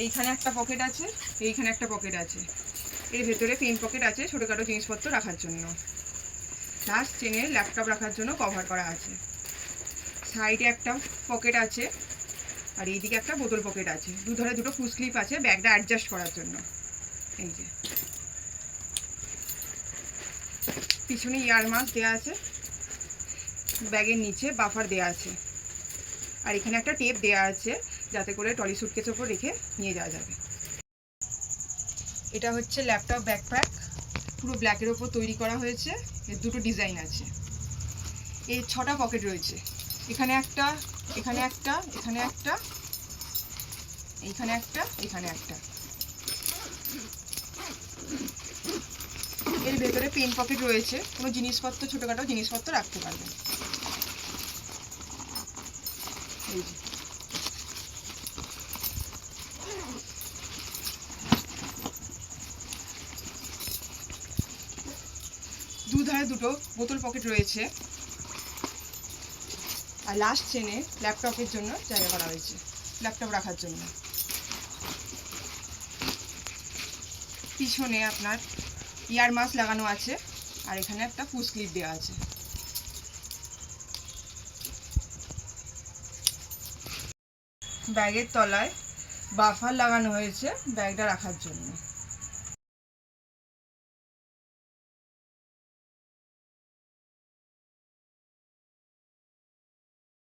এইখানে একটা পকেট আছে, এইখানে একটা পকেট আছে, এর ভেতরে পিন পকেট আছে ছোটোখাটো জিনিসপত্র রাখার জন্য। লাস্ট চেনে ল্যাপটপ রাখার জন্য কভার করা আছে। সাইডে একটা পকেট আছে, আর এইদিকে একটা বোতল পকেট আছে। দুধারে দুটো ফুল স্লিপ আছে ব্যাগটা অ্যাডজাস্ট করার জন্য। এই যে পিছনে ইয়ার মাস্ক দেওয়া আছে, ব্যাগের নিচে বাফার দেওয়া আছে, আর এখানে একটা টেপ দেওয়া আছে যাতে করে ট্রলি সুটকেসের ওপর রেখে নিয়ে যাওয়া যাবে। এটা হচ্ছে ল্যাপটপ ব্যাকপ্যাক, পুরো ব্ল্যাকের ওপর তৈরি করা হয়েছে। এর দুটো ডিজাইন আছে। এই 6টা পকেট রয়েছে, এখানে একটা, এখানে একটা, এখানে একটা, এইখানে একটা, এখানে একটা। এর ভেতরে পেন পকেট রয়েছে, কোনো জিনিসপত্র ছোটোখাটো জিনিসপত্র রাখতে পারবেন। এই যে দুধারে দুটো বোতল পকেট রয়েছে, আর লাস্ট চেনে ল্যাপটপের জন্য জায়গা করা হয়েছে, ল্যাপটপ রাখার জন্য। পিছনে আপনার ইয়ার মাস্ক লাগানো আছে, আর এখানে একটা ফুল স্লিপ দেওয়া আছে। ব্যাগের তলায় বাফার লাগানো হয়েছে ব্যাগটা রাখার জন্য।